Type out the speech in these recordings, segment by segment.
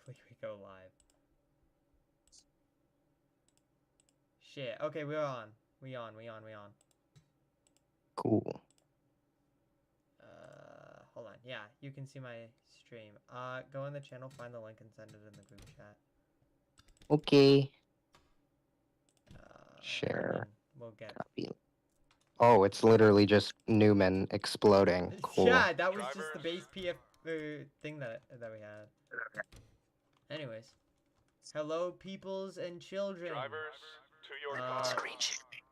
Hopefully we go live. Shit. Okay, we're on. We on. Cool. Hold on. Yeah, you can see my stream. Go on the channel, find the link, and send it in the group chat. Okay. And then Share. we'll get. Copy. Oh, it's literally just Newman exploding. Cool. Yeah, that was just the base PF thing that we had. Anyways, hello, peoples and children. Drivers, to your cars. Screen sharing.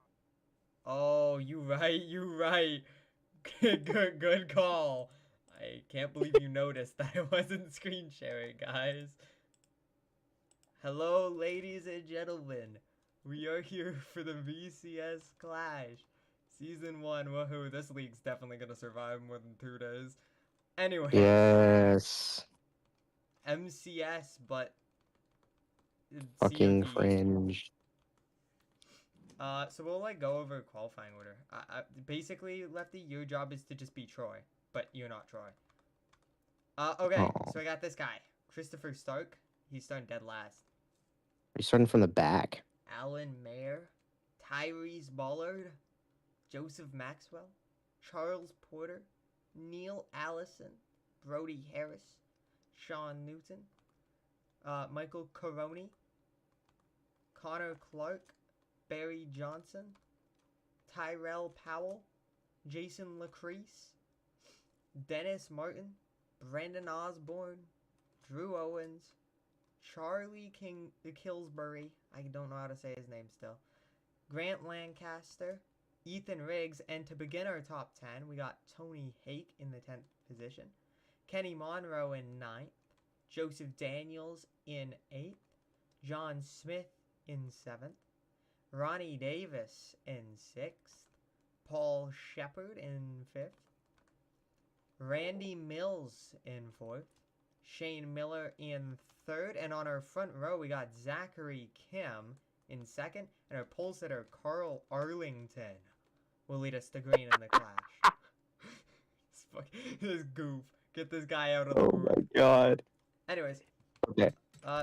Oh, you right. Good call. I can't believe you noticed that I wasn't screen sharing, guys. Hello, ladies and gentlemen. We are here for the VCS Clash. Season 1. Woohoo, this league's definitely gonna survive more than 2 days. Anyway. Yes. MCS, but Fucking COD. cringe. So we'll like go over qualifying order. Basically, Lefty, your job is to just be Troy, but you're not Troy. Okay, Oh. so I got this guy, Christopher Stark. He's starting dead last. You're starting from the back. Alan Mayer, Tyrese Ballard, Joseph Maxwell, Charles Porter, Neil Allison, Brody Harris, Sean Newton, Michael Caroni, Connor Clark, Barry Johnson, Tyrell Powell, Jason Lacrease, Dennis Martin, Brandon Osborne, Drew Owens, Charlie Killsbury, I don't know how to say his name still, Grant Lancaster, Ethan Riggs, and to begin our top 10, we got Tony Hake in the 10th position, Kenny Monroe in 9th, Joseph Daniels in 8th, John Smith in 7th, Ronnie Davis in 6th, Paul Shepard in 5th, Randy Mills in 4th, Shane Miller in 3rd, and on our front row we got Zachary Kim in 2nd, and our pole sitter Carl Arlington will lead us to green in the Clash. This goof. Get this guy out of the room. Oh my god. Anyways. Okay.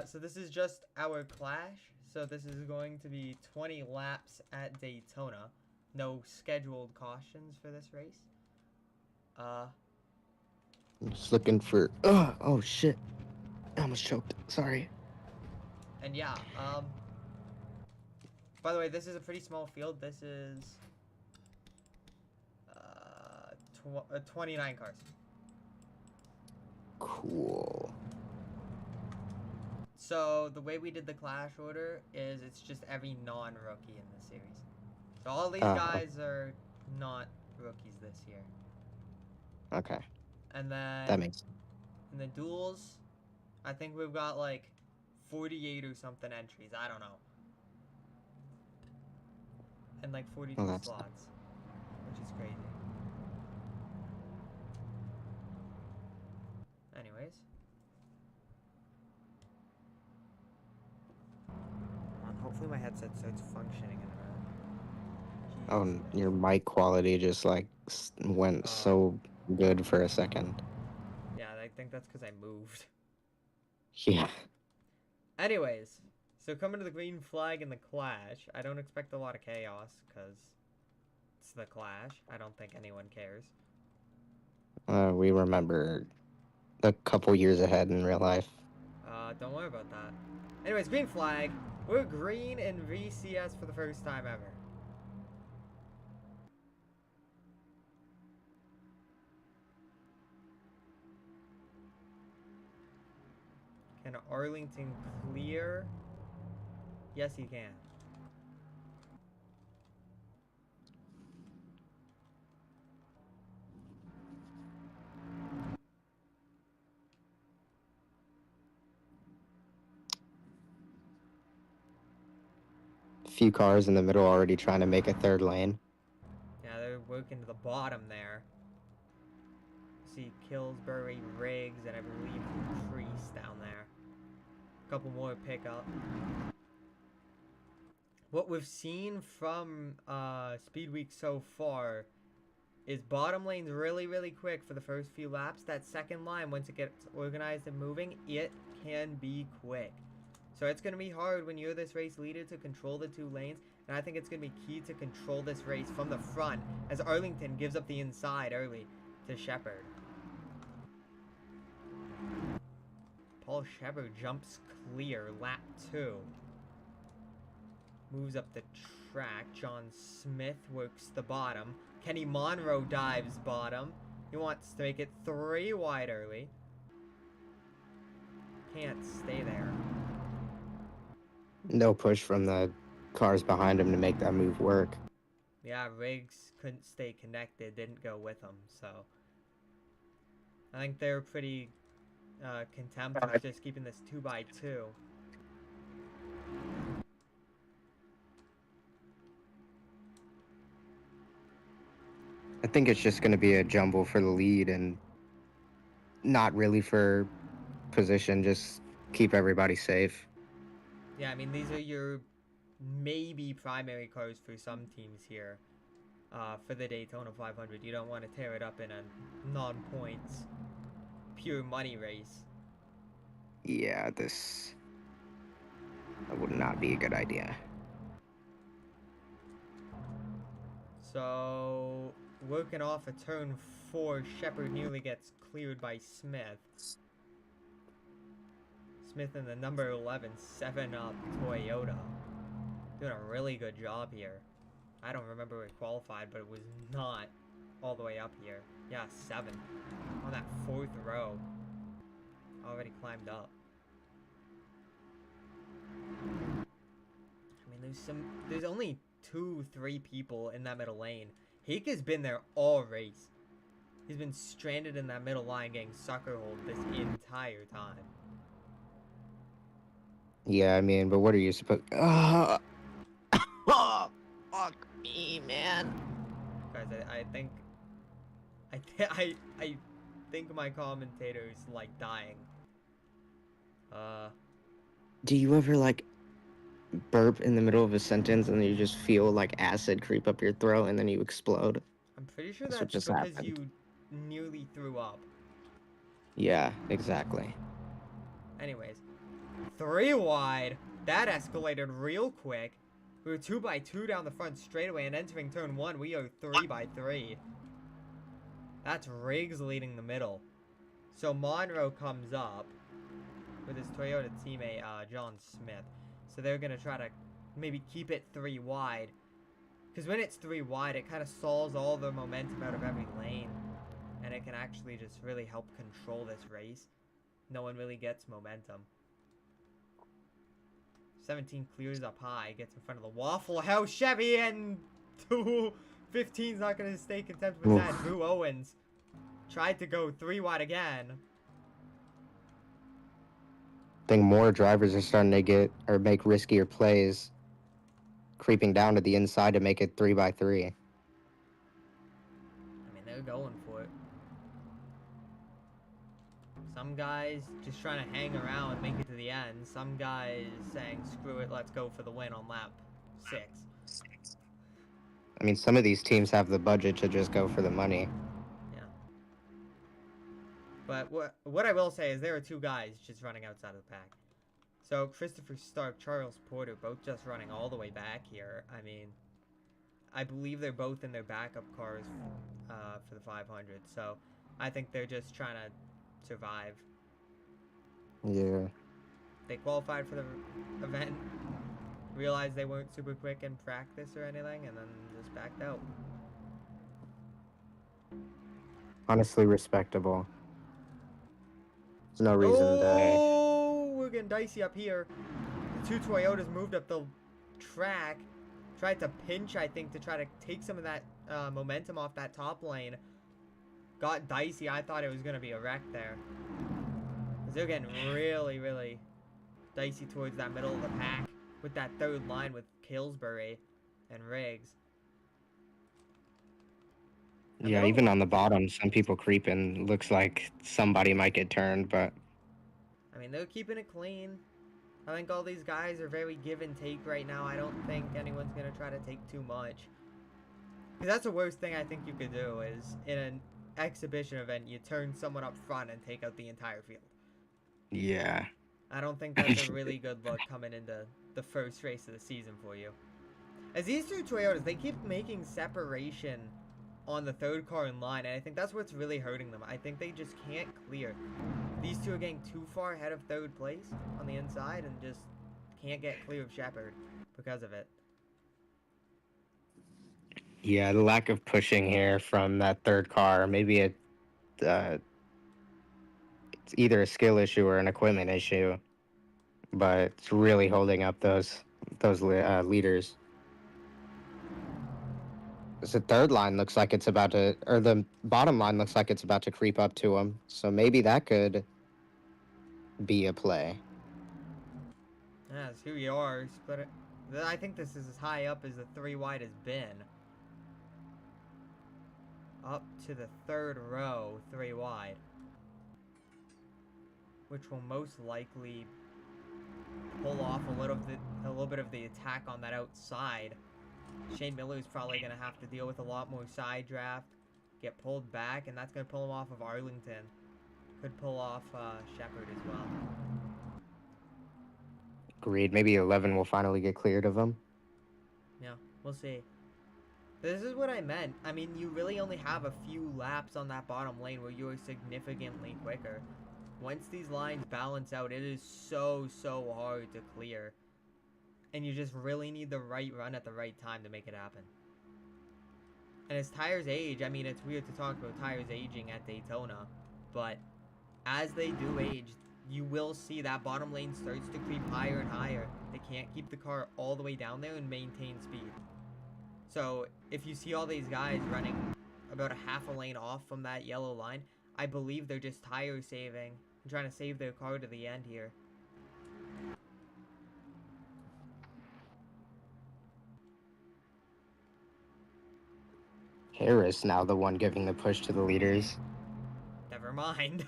So this is just our Clash. So this is going to be 20 laps at Daytona. No scheduled cautions for this race. I'm just looking for. Oh shit. I almost choked. Sorry. And yeah, by the way, this is a pretty small field. This is 29 cars. Cool. So the way we did the Clash order is it's just every non-rookie in the series. So all these guys are not rookies this year. Okay. And then That makes. in the duels, I think we've got like 48 or something entries. I don't know. And like 42 slots, which is crazy. Anyways. Hopefully my headset starts functioning in a minute. Oh, your mic quality just like went so good for a second. Yeah, I think that's because I moved. Yeah. Anyways, so coming to the green flag in the Clash, I don't expect a lot of chaos because it's the Clash. I don't think anyone cares. We remember a couple years ahead in real life. Don't worry about that. Anyways, green flag. We're green in VCS for the first time ever. Can Arlington clear? Yes, he can. Few cars in the middle already trying to make a third lane. Yeah, they're working to the bottom there. See Killsbury, Riggs, and I believe Priest down there. A couple more pickup. What we've seen from Speed Week so far is bottom lane's really quick for the first few laps. That second line, once it gets organized and moving, it can be quick. So it's going to be hard when you're this race leader to control the 2 lanes. And I think it's going to be key to control this race from the front as Arlington gives up the inside early to Shepard. Paul Shepard jumps clear, lap 2. Moves up the track. John Smith works the bottom. Kenny Monroe dives bottom. He wants to make it 3 wide early. Can't stay there. No push from the cars behind him to make that move work. Yeah, Riggs couldn't stay connected, didn't go with him, so I think they're pretty content with just keeping this 2x2. I think it's just going to be a jumble for the lead and not really for position, just keep everybody safe. Yeah, I mean, these are your maybe primary cars for some teams here for the Daytona 500. You don't want to tear it up in a non-points, pure money race. Yeah, that would not be a good idea. So, working off a turn 4, Shepard nearly gets cleared by Smith. Smith in the number 11 7-up Toyota. Doing a really good job here. I don't remember it qualified, but it was not all the way up here. Yeah, 7. On that 4th row. Already climbed up. I mean, there's only 2-3 people in that middle lane. Hake has been there all race. He's been stranded in that middle line getting sucker holed this entire time. Yeah, I mean, but what are you supposed... Oh, fuck me, man. Guys, I think my commentator's like dying. Do you ever, like, burp in the middle of a sentence and then you just feel, like, acid creep up your throat and then you explode? I'm pretty sure That's that's what just because happened. you nearly threw up. Yeah, exactly. Anyways, 3 wide. That escalated real quick. We were 2x2 down the front straightaway, and entering turn 1, we are 3x3. That's Riggs leading the middle. So Monroe comes up with his Toyota teammate, John Smith. So they're going to try to maybe keep it 3 wide. Because when it's 3 wide, it kind of stalls all the momentum out of every lane. And it can actually just really help control this race. No one really gets momentum. 17 clears up high, gets in front of the Waffle House Chevy, and 215's not going to stay content with that. Boo Owens tried to go 3 wide again. I think more drivers are starting to make riskier plays, creeping down to the inside to make it 3x3. I mean, they're going for it. Some guys just trying to hang around and make it to the end. Some guys saying, screw it, let's go for the win on lap 6. I mean, some of these teams have the budget to just go for the money. Yeah. But what I will say is there are 2 guys just running outside of the pack. So Christopher Stark, Charles Porter, both just running all the way back here. I mean, I believe they're both in their backup cars for the 500. So I think they're just trying to survive. Yeah. They qualified for the event, realized they weren't super quick in practice or anything, and then just backed out. Honestly, respectable. There's no reason Oh, we're getting dicey up here. The 2 Toyotas moved up the track. Tried to pinch, I think, to try to take some of that momentum off that top lane. Got dicey. I thought it was going to be a wreck there. Because they're getting really, really dicey towards that middle of the pack with that 3rd line with Killsbury and Riggs. Yeah, even on the bottom, some people creeping. Looks like somebody might get turned, but... I mean, they're keeping it clean. I think all these guys are very give and take right now. I don't think anyone's going to try to take too much. Because that's the worst thing I think you could do is, in an exhibition event, you turn someone up front and take out the entire field. Yeah. I don't think that's a really good look coming into the first race of the season for you. As these two Toyotas, they keep making separation on the third car in line, and I think that's what's really hurting them. I think they just can't clear. These two are getting too far ahead of third place on the inside and just can't get clear of Shepard because of it. Yeah, the lack of pushing here from that third car. Maybe it's either a skill issue or an equipment issue, but it's really holding up those leaders. The third line looks like it's about to, or the bottom line looks like it's about to creep up to him. So maybe that could be a play. Yes, here we are. Split it. I think this is as high up as the 3 wide has been. Up to the third row, 3 wide. Which will most likely pull off a little bit of the attack on that outside. Shane Miller is probably going to have to deal with a lot more side draft, get pulled back, and that's going to pull him off of Arlington. Could pull off Shepard as well. Agreed. Maybe 11 will finally get cleared of him. Yeah, we'll see. This is what I meant. I mean, you really only have a few laps on that bottom lane where you are significantly quicker. Once these lines balance out, it is so hard to clear. And you just really need the right run at the right time to make it happen. And as tires age, I mean, it's weird to talk about tires aging at Daytona, but as they do age, you will see that bottom lane starts to creep higher and higher. They can't keep the car all the way down there and maintain speed. So if you see all these guys running about a half a lane off from that yellow line, I believe they're just tire saving and trying to save their car to the end here. Harris now the one giving the push to the leaders. Never mind.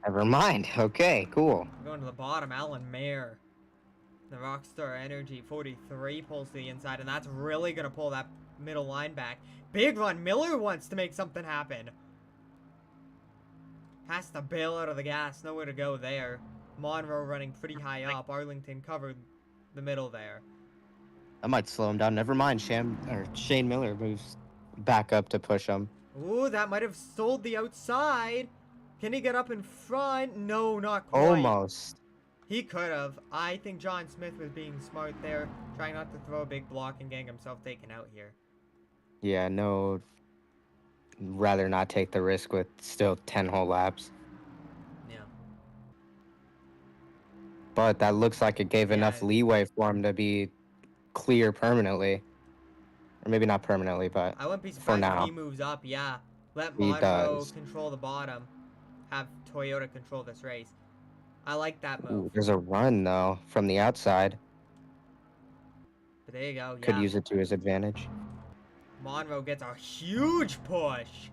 Never mind. Okay, cool. Going to the bottom, Alan Mayer. The Rockstar Energy 43 pulls to the inside, and that's really going to pull that middle line back. Big run. Miller wants to make something happen. Has to bail out of the gas. Nowhere to go there. Monroe running pretty high up. Arlington covered the middle there. That might slow him down. Never mind. Shane Miller moves back up to push him. Ooh, that might have sold the outside. Can he get up in front? No, not quite. Almost. He could have. I think John Smith was being smart there, trying not to throw a big block and getting himself taken out here. Yeah, no. Rather not take the risk with still 10 whole laps. Yeah. But that looks like it gave enough leeway for him to be clear permanently. Or maybe not permanently, but I wouldn't be for surprised now. if he moves up, yeah. Let He Monroe does. control the bottom. Have Toyota control this race. I like that move. Ooh, there's a run, though, from the outside. But there you go, Could yeah. use it to his advantage. Monroe gets a huge push.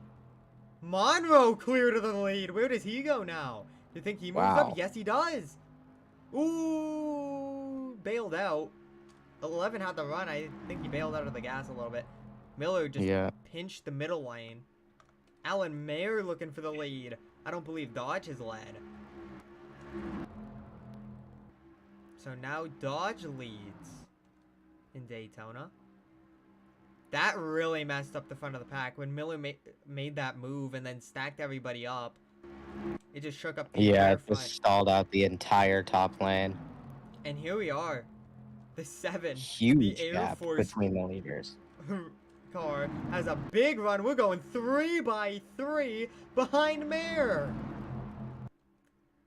Monroe clear to the lead. Where does he go now? Do you think he moves up? Yes, he does. Ooh, bailed out. 11 had the run. I think he bailed out of the gas a little bit. Miller just pinched the middle lane. Alan Mayer looking for the lead. I don't believe Dodge has led. So now Dodge leads in Daytona. That really messed up the front of the pack when Miller made that move and then stacked everybody up. It just shook up the Yeah, it front. just stalled out the entire top lane. And here we are. The 7. Huge the Air gap Force between the leaders. car has a big run. We're going 3 by 3 behind Mayer.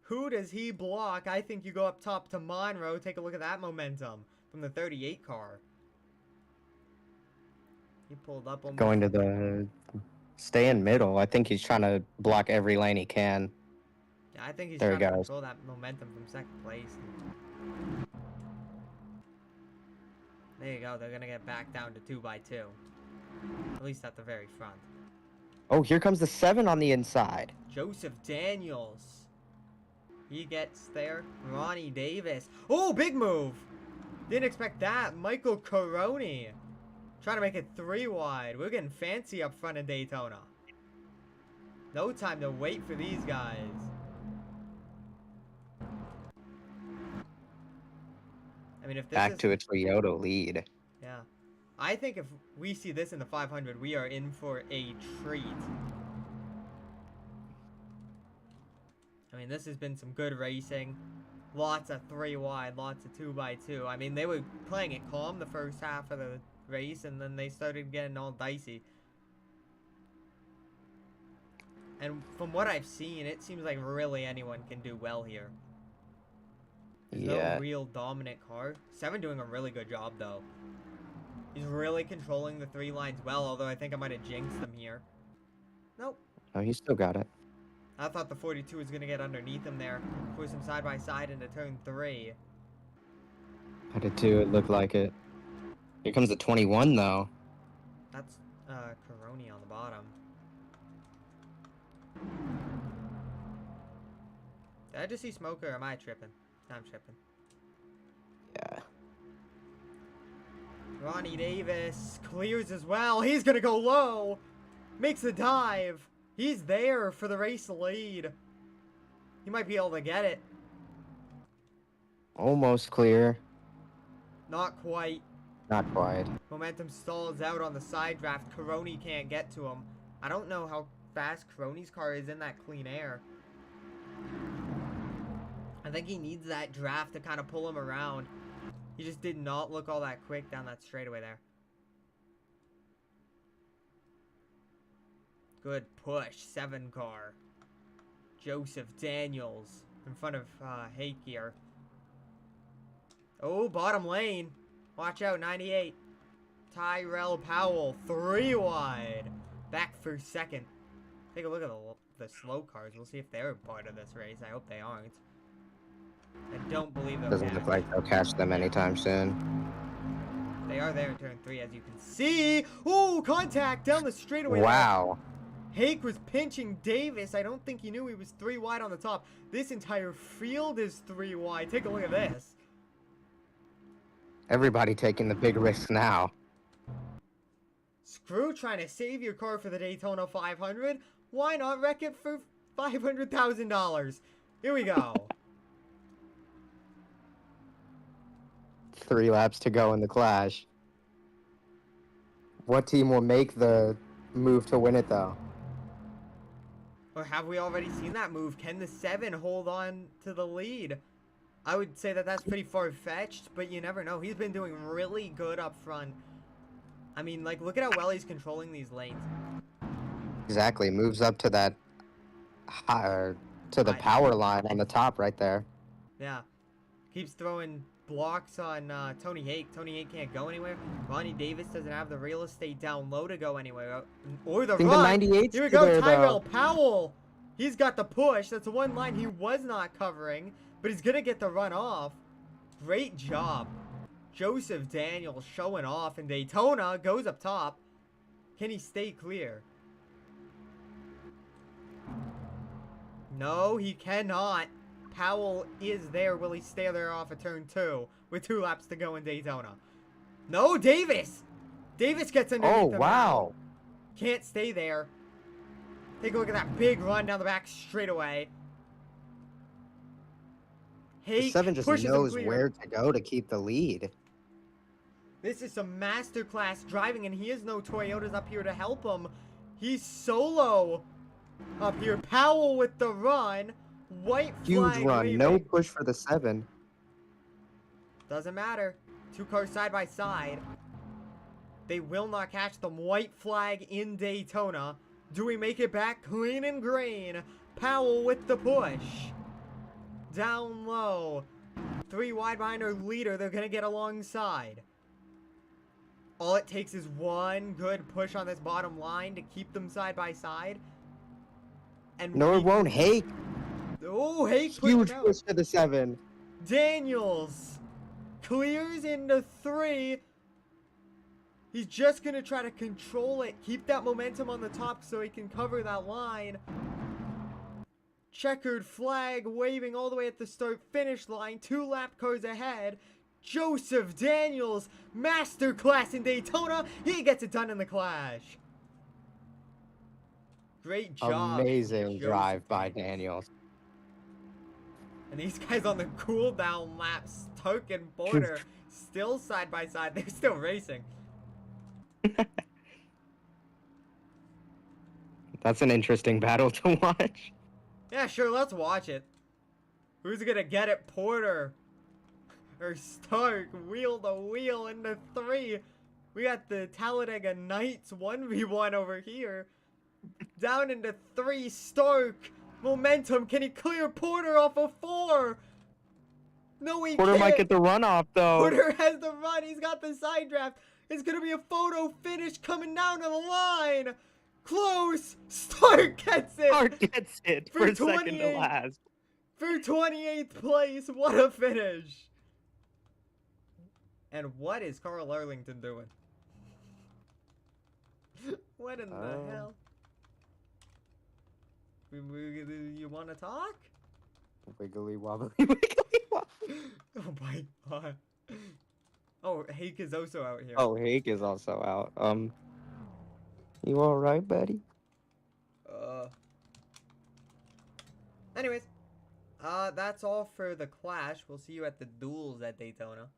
Who does he block? I think you go up top to Monroe. Take a look at that momentum from the 38 car. He pulled up almost. Going to the... Stay in middle. I think he's trying to block every lane he can. Yeah, I think he's there trying to control that momentum from second place. There you go. They're going to get back down to 2 by 2. At least at the very front. Oh, here comes the 7 on the inside. Joseph Daniels. He gets there. Ronnie Davis. Oh, big move. Didn't expect that. Michael Caroni. Trying to make it 3 wide. We're getting fancy up front in Daytona. No time to wait for these guys. I mean, if this Back is... to a Toyota lead. Yeah. I think if we see this in the 500, we are in for a treat. I mean, this has been some good racing. Lots of 3 wide, lots of 2x2. I mean, they were playing it calm the first half of the race, and then they started getting all dicey. And from what I've seen, it seems like really anyone can do well here. There's no real dominant car. 7 doing a really good job, though. He's really controlling the 3 lines well, although I think I might have jinxed him here. Nope. Oh, he still got it. I thought the 42 was going to get underneath him there. Push him side by side into turn 3. I did too. It looked like it. Here comes the 21, though. That's Caroni on the bottom. Did I just see smoke or am I tripping? I'm tripping. Yeah. Ronnie Davis clears as well. He's going to go low. Makes the dive. He's there for the race lead. He might be able to get it. Almost clear. Not quite. Not quite. Momentum stalls out on the side draft. Caroni can't get to him. I don't know how fast Caroni's car is in that clean air. I think he needs that draft to kind of pull him around. He just did not look all that quick down that straightaway there. Good push. 7 car. Joseph Daniels in front of Hake here. Oh, bottom lane. Watch out, 98. Tyrell Powell, 3 wide. Back for second. Take a look at the slow cars. We'll see if they're part of this race. I hope they aren't. I don't believe they'll Doesn't look like they'll catch them anytime soon. They are there in turn 3, as you can see. Oh, contact down the straightaway. Wow. Hake was pinching Davis. I don't think he knew he was 3 wide on the top. This entire field is 3 wide. Take a look at this. Everybody taking the big risk now. Screw trying to save your car for the Daytona 500. Why not wreck it for $500,000? Here we go. 3 laps to go in the Clash. What team will make the move to win it, though? Or have we already seen that move? Can the 7 hold on to the lead? I would say that that's pretty far-fetched, but you never know. He's been doing really good up front. I mean, like, look at how well he's controlling these lanes. Exactly. Moves up to that to the power line on the top right there. Yeah. Keeps throwing blocks on Tony Hake. Tony Hake can't go anywhere. Ronnie Davis doesn't have the real estate down low to go anywhere. Or the run. The 98's Here we go, there, Tyrell Powell. He's got the push. That's the one line he was not covering, but he's going to get the run off. Great job. Joseph Daniels showing off in Daytona. Goes up top. Can he stay clear? No, he cannot. Powell is there. Will he stay there off of turn 2 with 2 laps to go in Daytona? No, Davis! Davis gets underneath him. Wow. Can't stay there. Take a look at that big run down the back straightaway. The 7 just knows where to go to keep the lead. This is some masterclass driving, and he has no Toyotas up here to help him. He's solo up here. Powell with the run. White flag. Huge run. Waving. No push for the 7. Doesn't matter. 2 cars side by side. They will not catch them. White flag in Daytona. Do we make it back clean and green? Powell with the push. Down low. 3 wide behind our leader. They're going to get alongside. All it takes is one good push on this bottom line to keep them side by side. And no, it won't. Hake. Oh, Hake. Huge push to the 7. Daniels clears into 3. He's just going to try to control it. Keep that momentum on the top so he can cover that line. Checkered flag waving all the way at the start-finish line. 2 lap cars ahead. Joseph Daniels, masterclass in Daytona. He gets it done in the Clash. Great job. Amazing drive by Daniels. And these guys on the cooldown lap, Stark and Porter, still side by side. They're still racing. That's an interesting battle to watch. Yeah, sure, let's watch it. Who's gonna get it, Porter or Stark? Wheel to wheel into 3. We got the Talladega Knights 1v1 over here. Down into 3, Stark. Momentum, can he clear Porter off of 4? No, he Porter can't. might get the runoff, though. Porter has the run, he's got the side draft. It's gonna be a photo finish coming down to the line. Close. Stark gets it. Stark gets it for second to 28 last. For 28th place. What a finish. And what is Carl Arlington doing? What in the hell? You want to talk? Wiggly wobbly, wiggly wobbly. Oh my god. Oh, Hake is also out here. Oh, Hake is also out. You alright, buddy? Anyways, that's all for the Clash. We'll see you at the duels at Daytona.